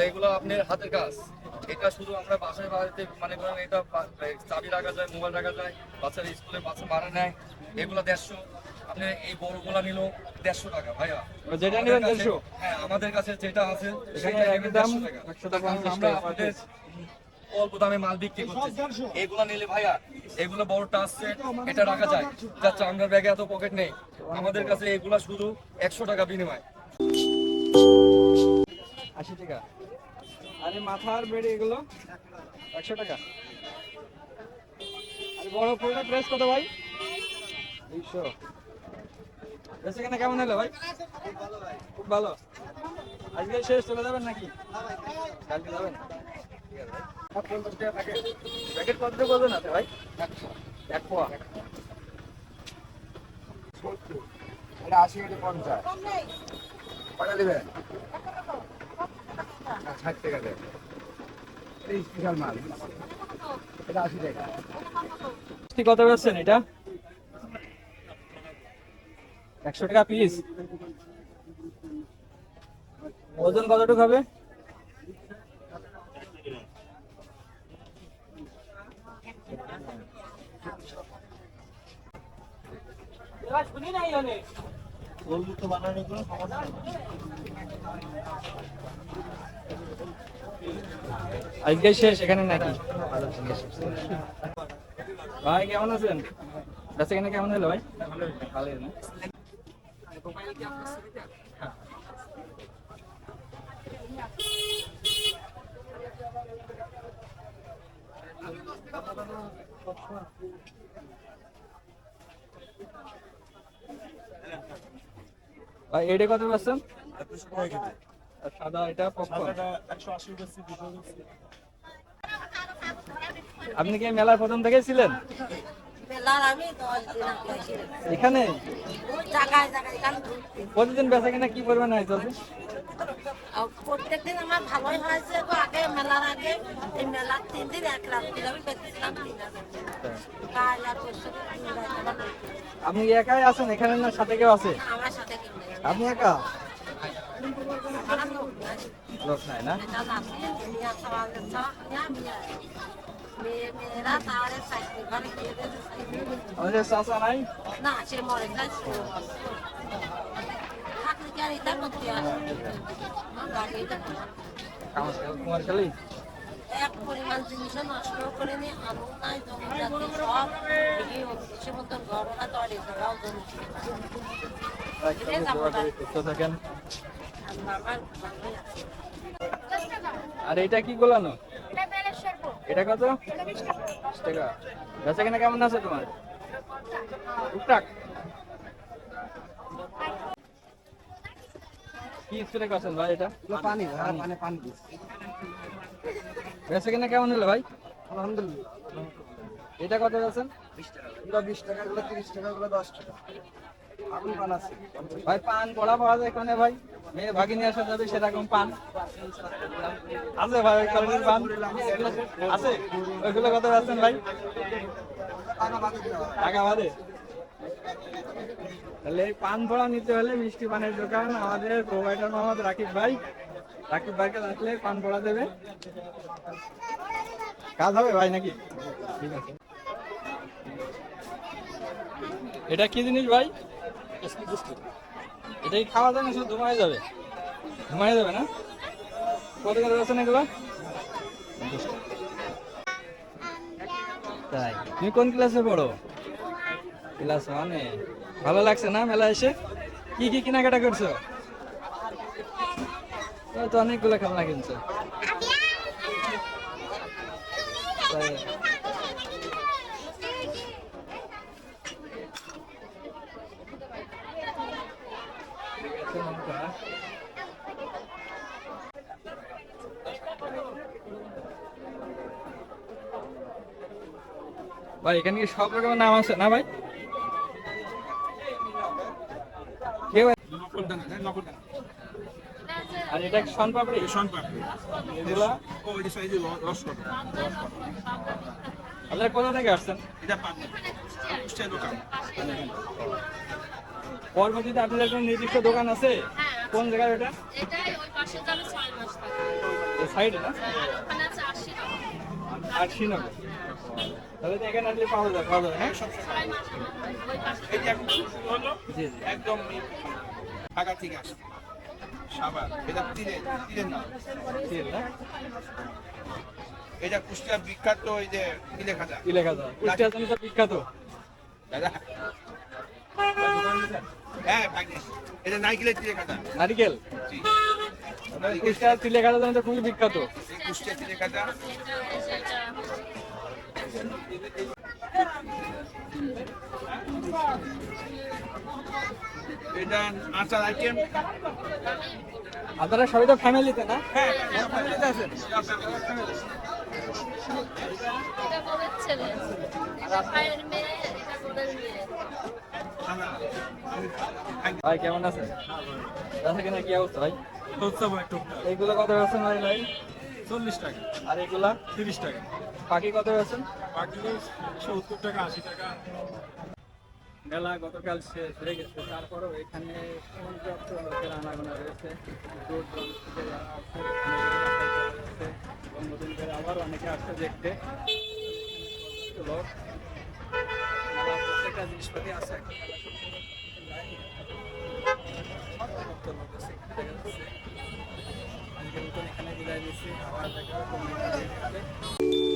এগুলো আপনার হাতের কাজ। এটা শুধু আমরা বাসায় বাড়িতে মানে করেন এটা চাবি রাখা যায়, মোবাইল রাখা যায়, বাচ্চারা স্কুলে বাচ্চা ভাড়া নেয়। এগুলো 150। আপনি এই বড়গুলা নিল 150 টাকা ভাইয়া। যেটা নেবেন 150। হ্যাঁ, আমাদের কাছে যেটা আছে এখানে সেটা একই নেবেন দাম 150 টাকা। কারণ 150 আমরা টাকা আপনাদের অল্প দামে মাল বিক্রি করতেছি। এগুলো নিলে ভাইয়া, এগুলো বড় টাচ সেট, এটা রাখা যায়। যা চামড়ার ব্যাগে এত পকেট নেই। আমাদের কাছে এগুলা শুধু 100 টাকা বিনিময়। 80 টাকা। আরে মাথার বেড়ে এগুলো 100 টাকা। আর বড় ফুলটা প্রেস কত ভাই? 200। বেশি কেনা কেমন হলো ভাই? খুব ভালো। আজকে শেষ চলে যাবেন নাকি? কালকে যাবেন? ঠিক আছে ভাই। প্যাকেট কত ওজন আছে ভাই? 1 পোয়া। এটা 80, এটা 50। কটা নেবেন? 60 টাকা দেয়। এটা স্পেশাল মাল। এটা 80 টাকা। কত বেচছেন এটা? 100 টাকা পিস। ওজন কতটুকু হবে? আজকে শেষ এখানে নাকি? ভাই কেমন আছেন? বেচা কেনা কেমন হলো ভাই? ভালোই না? ভাই এটা কত বেচছেন? আর সাদা এটা পপকর্ন। আপনি কি মেলার প্রথম থেকে ছিলেন এখানে? প্রতিদিন বেচা কিনা কি পরিমাণ হয় চলছে? প্রত্যেকদিন আমার ভালোই হয়েছে। আগে মেলার আগে এই মেলার 3 দিন 1 রাত আমি বেঁচেছিলাম 3,000 কাল আর পরশু আপনি একাই আছেন এখানে না সাথে কেউ আছে? আমার সাথে কেউ নেই। আপনি একা? আমার লোক নাই না? এটা আছে দুনিয়া সবার মেয়েরা তাহলে চাকরি ঘরে গিয়ে আমাদের চাচা নাই? না, সে মরে যাচ্ছে থাকলে কি আর এটা করতে হয়? কুমারখালী এক পরিমাণ জিনিসও নষ্ট করে নিয়ে আলু নাই, জমি জাতি সব সে মতন ঘর না তরে তারাও জমি সুস্থ থাকেন। আমার আর এটা কি গোলানো? এটা কত? 20 টাকা। বেচা কেনা কেমন আছে তোমার? টুকটাক। কি স্প্রে করছেন ভাই এটা? পানি পানি দিস। বেচা কেনা কেমন হলো ভাই? আলহামদুলিল্লাহ। এটা কত বেচেন? 20 টাকা। এগুলো 20 টাকা, এগুলো 30 টাকা, এগুলো 10 টাকা। আগুন পান আছে। ভাই পান পড়া পাওয়া যায় এখানে ভাই? মেয়ে ভাগিনী আসা যাবে সেরকম পান আছে ভাই? ওই কোয়ালিটির পান আছে? ওইগুলো কত বেচেন ভাই? টাকা বাদে? তাহলে এই পান পড়া নিতে হলে মিষ্টি পানের দোকান আমাদের প্রোভাইডার মোহাম্মদ রাকিব ভাই। রাকিব ভাইকে আসলে পান পড়া দেবে, কাজ হবে ভাই নাকি? ঠিক আছে। এটা কি জিনিস ভাই? এটা কি খাওয়া যায় না শুধু ধুমায় যাবে? ধুমায় যাবে না? কত করে বেচেন এগুলো? তাই? তুমি কোন ক্লাসে পড়ো? ক্লাস 1-এ। ভালো লাগছে না মেলা এসে? কি কি কেনাকাটা করছো? তুমি তো অনেকগুলো খেলনা কিনছো। তাই? ভাই এখানে কি সব রকমের নাম আছে না ভাই? কেউ আর এটা শনপাপড়ি? শনপাপড়ি। এগুলা ও এটা সাইজে রসকটা। আপনারা কোথা থেকে আসছেন? এটা পাবনা। কুষ্টিয়া দোকান। পরবর্তীতে আপনাদের কোনো নির্দিষ্ট দোকান আছে? কোন জায়গায় এটা? এটাই ওই পাশের গ্রামে 6 মাস থাকে। সাইডে না ওখানে আছে 80 টাকা। 80 নগর। তাহলে তো এখানে আসলে পাওয়া যাবে হ্যাঁ সবাই মাসে ওই পাশে এই যে এখন হলো জি জি একদম ঢাকা থেকে আসে সাবার এটা তীরের নাম। ঠিক না এটা কুষ্টিয়া বিখ্যাত ওই যে ইলে খাজা কি লেখা যায় কুষ্টিয়ার জন্য তো বিখ্যাত দাদা হ্যাঁ ভাগ্নে এটা নাইকেলের তীরে খাজা নারিকেল জি কুষ্টিয়ার তিলে খাওয়ার জন্য তো খুবই বিখ্যাত এই কুষ্টিয়া তীরে খাজা এটা আচার আইটেম আপনারা সবাই তো ফ্যামিলিতে না হ্যাঁ ফ্যামিলিতে আছেন এটা বলের ছেলে এটা ভাইয়ের মেয়ে এটা বলের মেয়ে ভাই কেমন আছেন দাদা কেনা কি অবস্থা ভাই এইগুলো কত আছেন ভাই ভাই 40 টাকা আর এগুলা 30 টাকা পাখি কত আছেন বাকি 70 টাকা 80 টাকা মেলা গতকাল শেষ হয়ে গেছে তারপরেও এখানে পর্যাপ্ত লোকের আনাগোনা রয়েছে দূর দূরান্ত থেকে যারা আসছে, অনেকে নতুন করে আবার অনেকে আসছে দেখতে লোক মেলার প্রত্যেকটা জিনিসপাতি আছে সমস্ত লোক আছে, এখানে দেখা যাচ্ছে। আজকের মতন এখানে বিদায় নিচ্ছি আবার দেখা হবে অন্য একটা ভিডিওতে।